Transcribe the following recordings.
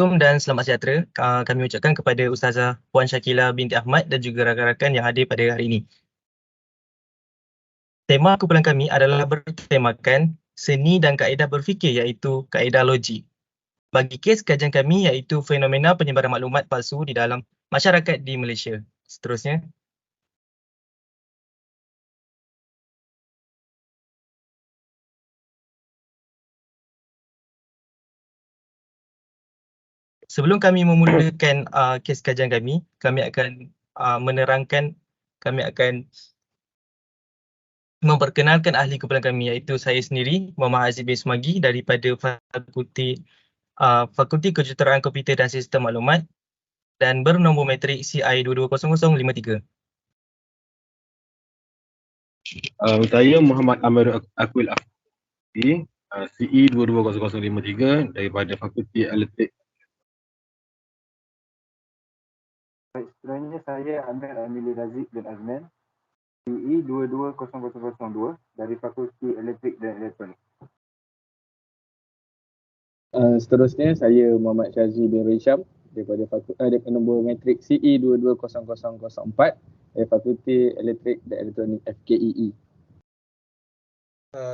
Assalamualaikum dan selamat sejahtera. Kami ucapkan kepada Ustazah Puan Syakila binti Ahmad dan juga rakan-rakan yang hadir pada hari ini. Tema kumpulan kami adalah bertemakan seni dan kaedah berfikir iaitu kaedah logik. Bagi kes kajian kami iaitu fenomena penyebaran maklumat palsu di dalam masyarakat di Malaysia. Seterusnya. Sebelum kami memulakan kes kajian kami akan memperkenalkan ahli kumpulan kami iaitu saya sendiri, Muhammad Aziz bin Sumagi daripada Fakulti Kejuruteraan Komputer dan Sistem Maklumat dan bernombor matrik CI 220053. Saya Muhammad Amir Akwil Afi, CE 220053 daripada Fakulti Elektrik. Sebenarnya saya Amir Amili Razik bin Azman, CE 220002 dari Fakulti Elektrik dan Elektronik. Seterusnya saya Muhammad Syazri bin Risham daripada nombor matrik CE 220004 dari Fakulti Elektrik dan Elektronik FKEE.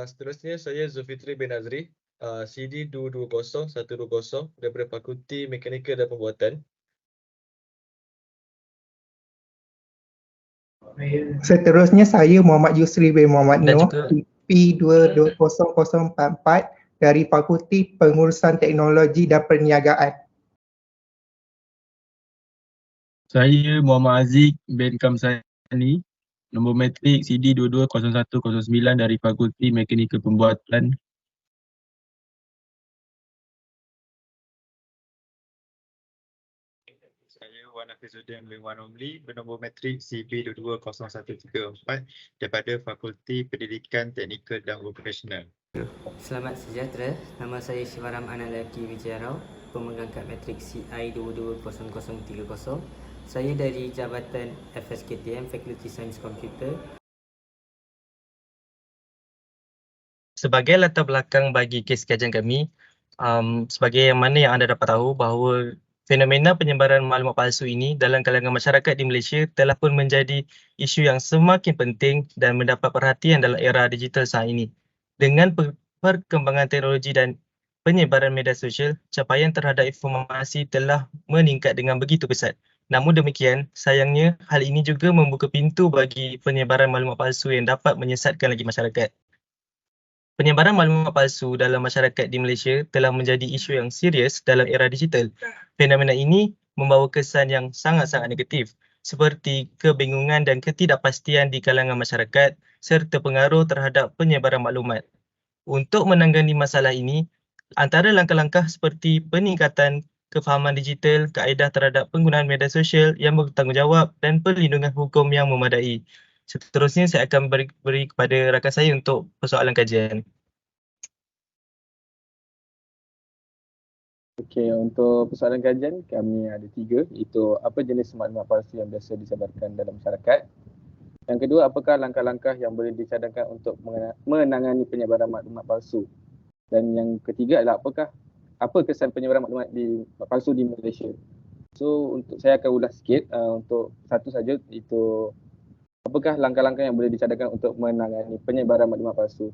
Seterusnya saya Zulfitri bin Azri, CD 220120 daripada Fakulti Mekanikal dan Pembuatan. Seterusnya saya Muhammad Yusri bin Muhammad Dan Noor, juga- P220044 dari Fakulti Pengurusan Teknologi dan Perniagaan. Saya Muhammad Aziz bin Kamsani, nombor matrik CD 220109 dari Fakulti Mekanikal Pembuatan. Saya Wan Hafizuddin bin Wan Omli bernombor matrik CB 220134 daripada Fakulti Pendidikan Teknikal dan Vocational. Selamat sejahtera, nama saya Shivaram Analaki Wijayarau, pemegang kad matrik CI 220030. Saya dari Jabatan FSKTM, Fakulti Sains Komputer. Sebagai latar belakang bagi kes kajian kami, sebagai yang mana yang anda dapat tahu bahawa fenomena penyebaran maklumat palsu ini dalam kalangan masyarakat di Malaysia telah pun menjadi isu yang semakin penting dan mendapat perhatian dalam era digital saat ini. Dengan perkembangan teknologi dan penyebaran media sosial, capaian terhadap informasi telah meningkat dengan begitu pesat. Namun demikian, sayangnya hal ini juga membuka pintu bagi penyebaran maklumat palsu yang dapat menyesatkan lagi masyarakat. Penyebaran maklumat palsu dalam masyarakat di Malaysia telah menjadi isu yang serius dalam era digital. Fenomena ini membawa kesan yang sangat-sangat negatif seperti kebingungan dan ketidakpastian di kalangan masyarakat serta pengaruh terhadap penyebaran maklumat. Untuk menangani masalah ini, antara langkah-langkah seperti peningkatan kefahaman digital, kaedah terhadap penggunaan media sosial yang bertanggungjawab dan perlindungan hukum yang memadai. Seterusnya saya akan beri kepada rakan saya untuk persoalan kajian. Okey, untuk persoalan kajian kami ada 3, iaitu apa jenis maklumat palsu yang biasa disebarkan dalam masyarakat. Yang kedua, apakah langkah-langkah yang boleh dicadangkan untuk menangani penyebaran maklumat palsu. Dan yang ketiga adalah apa kesan penyebaran maklumat palsu di Malaysia. So untuk saya akan ulas sikit untuk satu saja, iaitu apakah langkah-langkah yang boleh dicadangkan untuk menangani penyebaran maklumat palsu.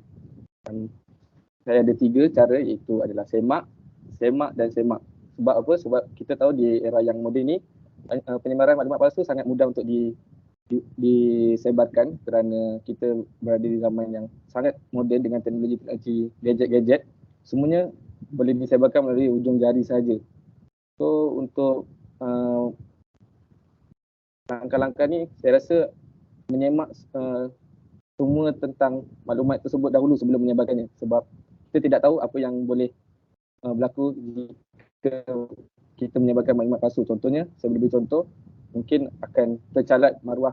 Saya ada 3 cara, iaitu adalah semak dan semak. Sebab apa? Sebab kita tahu di era yang moden ni penyebaran maklumat palsu sangat mudah untuk disebarkan kerana kita berada di zaman yang sangat moden dengan teknologi gadget-gadget. Semuanya boleh disebarkan melalui ujung jari saja. So untuk langkah-langkah ni saya rasa menyemak semua tentang maklumat tersebut dahulu sebelum menyebarkannya, sebab kita tidak tahu apa yang boleh berlaku jika kita menyebarkan maklumat palsu. Contohnya, saya boleh beri contoh, mungkin akan tercalat maruah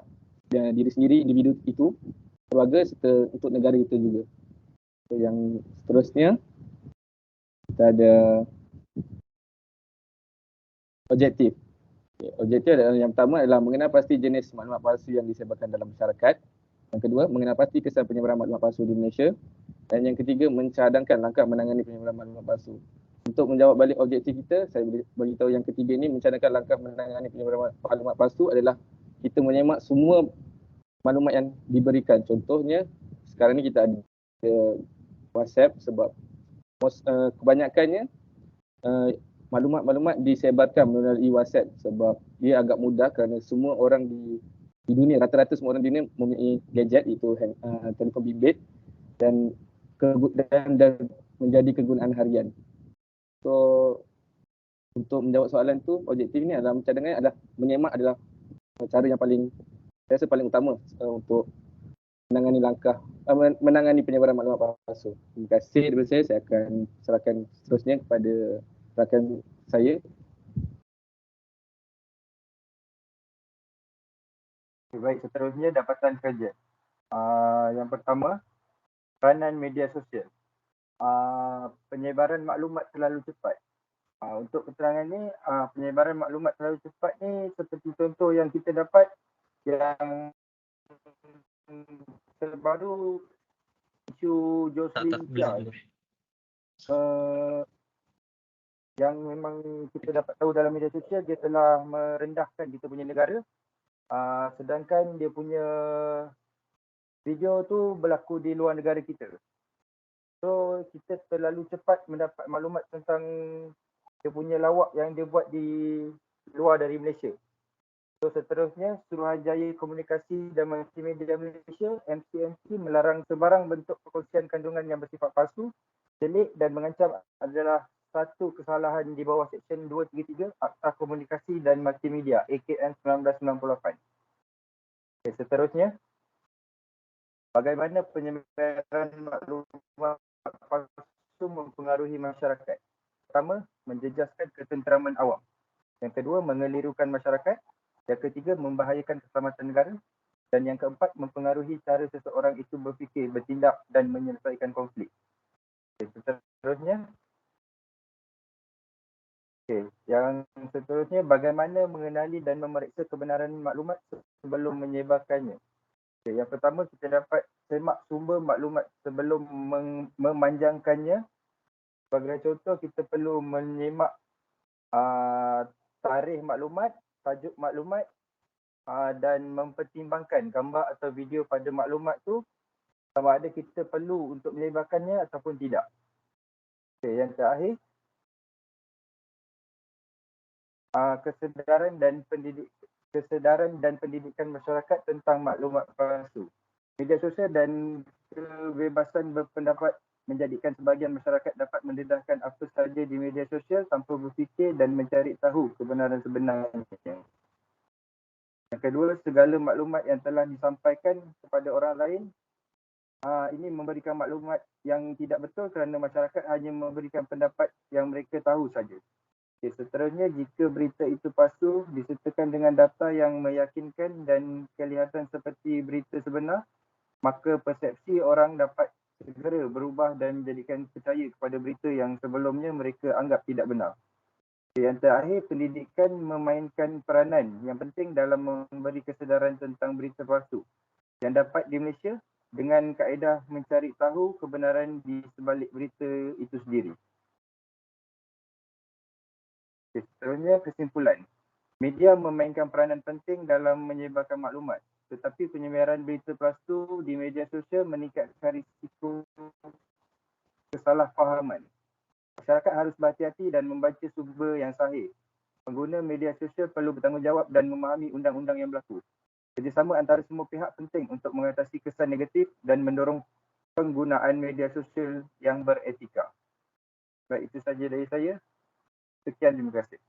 diri sendiri, individu itu, keluarga serta untuk negara kita juga. So, yang seterusnya, kita ada objektif. Objektif adalah yang pertama adalah mengenal pasti jenis maklumat palsu yang disebarkan dalam masyarakat. Yang kedua, mengenal pasti kesan penyebaran maklumat palsu di Malaysia. Dan yang ketiga, mencadangkan langkah menangani penyebaran maklumat palsu. Untuk menjawab balik objektif kita, saya beritahu yang ketiga ni, mencadangkan langkah menangani penyebaran maklumat palsu adalah kita menyemak semua maklumat yang diberikan. Contohnya, sekarang ni kita ada WhatsApp sebab kebanyakannya maklumat-maklumat disebarkan melalui WhatsApp sebab dia agak mudah kerana semua orang di dunia, rata-rata semua orang di dunia mempunyai gadget, itu telefon bimbit dan menjadi kegunaan harian. So, untuk menjawab soalan tu, objektif ni adalah cadangan adalah menyemak adalah cara yang paling, saya rasa paling utama untuk menangani penyebaran maklumat palsu. Terima kasih daripada saya akan serahkan seterusnya kepada rakan saya. Baik, seterusnya dapatan kerja. Yang pertama, peranan media sosial. Penyebaran maklumat terlalu cepat. Untuk keterangan ni, penyebaran maklumat terlalu cepat ni seperti contoh yang kita dapat yang terbaru isu Jocelyn Chia yang memang kita dapat tahu dalam media sosial dia telah merendahkan kita punya negara, sedangkan dia punya video tu berlaku di luar negara kita. So kita terlalu cepat mendapat maklumat tentang dia punya lawak yang dia buat di luar dari Malaysia. So seterusnya, Suruhanjaya Komunikasi dan Multimedia Malaysia MCMC melarang sebarang bentuk perkongsian kandungan yang bersifat palsu, delik dan mengancam adalah satu kesalahan di bawah Seksyen 233 Akta Komunikasi dan Multimedia AKM 1998. Okay, seterusnya, bagaimana penyebaran maklumat palsu mempengaruhi masyarakat? Pertama, menjejaskan ketenteraman awam. Yang kedua, mengelirukan masyarakat. Yang ketiga, membahayakan keselamatan negara. Dan yang keempat, mempengaruhi cara seseorang itu berfikir, bertindak dan menyelesaikan konflik. Seterusnya, yang seterusnya, bagaimana mengenali dan memeriksa kebenaran maklumat sebelum menyebarkannya. Yang pertama, kita dapat semak sumber maklumat sebelum memanjangkannya. Sebagai contoh, kita perlu menyemak tarikh maklumat, tajuk maklumat dan mempertimbangkan gambar atau video pada maklumat tu sama ada kita perlu untuk menyebarkannya ataupun tidak. Okay, yang terakhir, kesedaran dan pendidikan masyarakat tentang maklumat palsu. Media sosial dan kebebasan berpendapat menjadikan sebahagian masyarakat dapat mendedahkan apa sahaja di media sosial tanpa berfikir dan mencari tahu kebenaran sebenarnya. Yang kedua, segala maklumat yang telah disampaikan kepada orang lain ini memberikan maklumat yang tidak betul kerana masyarakat hanya memberikan pendapat yang mereka tahu saja. Okay, seterusnya, jika berita itu palsu disertakan dengan data yang meyakinkan dan kelihatan seperti berita sebenar, maka persepsi orang dapat segera berubah dan menjadikan percaya kepada berita yang sebelumnya mereka anggap tidak benar. Yang terakhir, pendidikan memainkan peranan yang penting dalam memberi kesedaran tentang berita palsu yang dapat di Malaysia dengan kaedah mencari tahu kebenaran di sebalik berita itu sendiri. Seterusnya, kesimpulan. Media memainkan peranan penting dalam menyebarkan maklumat, tetapi penyebaran berita palsu di media sosial meningkatkan risiko kesalahfahaman. Masyarakat harus berhati-hati dan membaca sumber yang sahih. Pengguna media sosial perlu bertanggungjawab dan memahami undang-undang yang berlaku. Kerjasama antara semua pihak penting untuk mengatasi kesan negatif dan mendorong penggunaan media sosial yang beretika. Baik, itu saja dari saya. Sekian, terima kasih.